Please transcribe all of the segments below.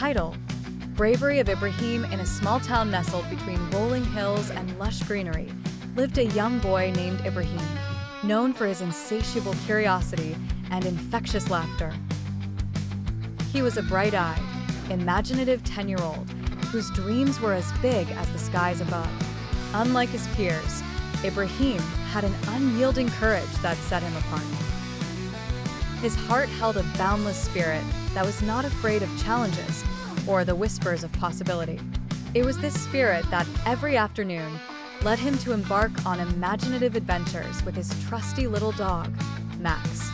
Title: Bravery of Ibrahim. In a small town nestled between rolling hills and lush greenery, lived a young boy named Ibrahim, known for his insatiable curiosity and infectious laughter. He was a bright-eyed, imaginative 10-year-old whose dreams were as big as the skies above. Unlike his peers, Ibrahim had an unyielding courage that set him apart. His heart held a boundless spirit that was not afraid of challenges or the whispers of possibility. It was this spirit that every afternoon led him to embark on imaginative adventures with his trusty little dog, Max.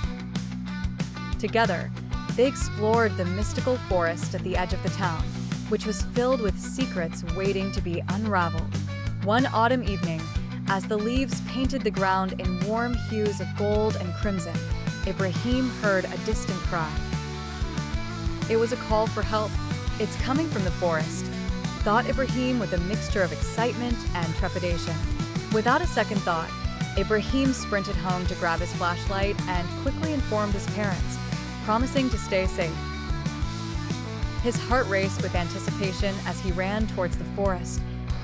Together, they explored the mystical forest at the edge of the town, which was filled with secrets waiting to be unraveled. One autumn evening, as the leaves painted the ground in warm hues of gold and crimson, Ibrahim heard a distant cry. It was a call for help. "It's coming from the forest," thought Ibrahim with a mixture of excitement and trepidation. Without a second thought, Ibrahim sprinted home to grab his flashlight and quickly informed his parents, promising to stay safe. His heart raced with anticipation as he ran towards the forest,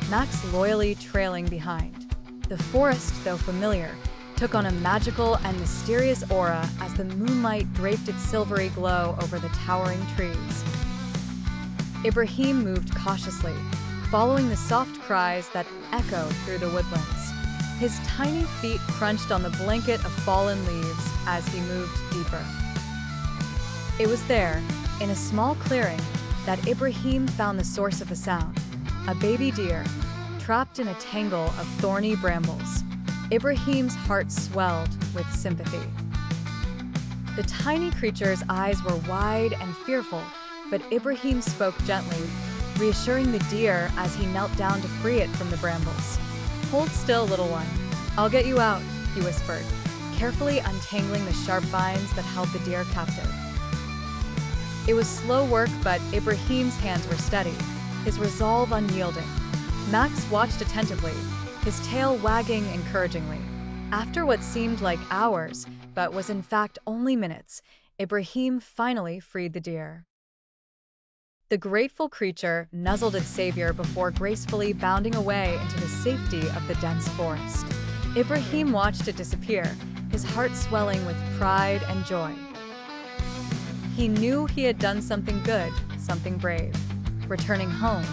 Max loyally trailing behind. The forest, though familiar, took on a magical and mysterious aura as the moonlight draped its silvery glow over the towering trees. Ibrahim moved cautiously, following the soft cries that echoed through the woodlands. His tiny feet crunched on the blanket of fallen leaves as he moved deeper. It was there, in a small clearing, that Ibrahim found the source of the sound, a baby deer, trapped in a tangle of thorny brambles. Ibrahim's heart swelled with sympathy. The tiny creature's eyes were wide and fearful, but Ibrahim spoke gently, reassuring the deer as he knelt down to free it from the brambles. "Hold still, little one. I'll get you out," he whispered, carefully untangling the sharp vines that held the deer captive. It was slow work, but Ibrahim's hands were steady, his resolve unyielding. Max watched attentively, his tail wagging encouragingly. After what seemed like hours, but was in fact only minutes, Ibrahim finally freed the deer. The grateful creature nuzzled its savior before gracefully bounding away into the safety of the dense forest. Ibrahim watched it disappear, his heart swelling with pride and joy. He knew he had done something good, something brave. Returning home,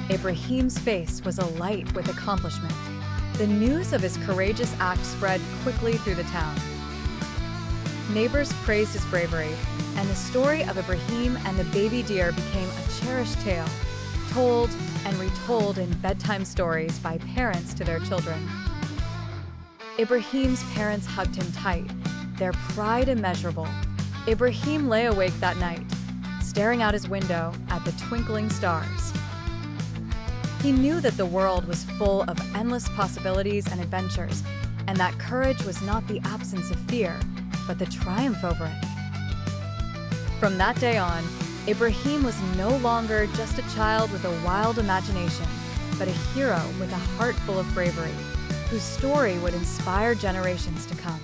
Ibrahim's face was alight with accomplishment. The news of his courageous act spread quickly through the town. Neighbors praised his bravery, and the story of Ibrahim and the baby deer became a cherished tale, told and retold in bedtime stories by parents to their children. Ibrahim's parents hugged him tight, their pride immeasurable. Ibrahim lay awake that night, staring out his window at the twinkling stars. He knew that the world was full of endless possibilities and adventures, and that courage was not the absence of fear, but the triumph over it. From that day on, Ibrahim was no longer just a child with a wild imagination, but a hero with a heart full of bravery, whose story would inspire generations to come.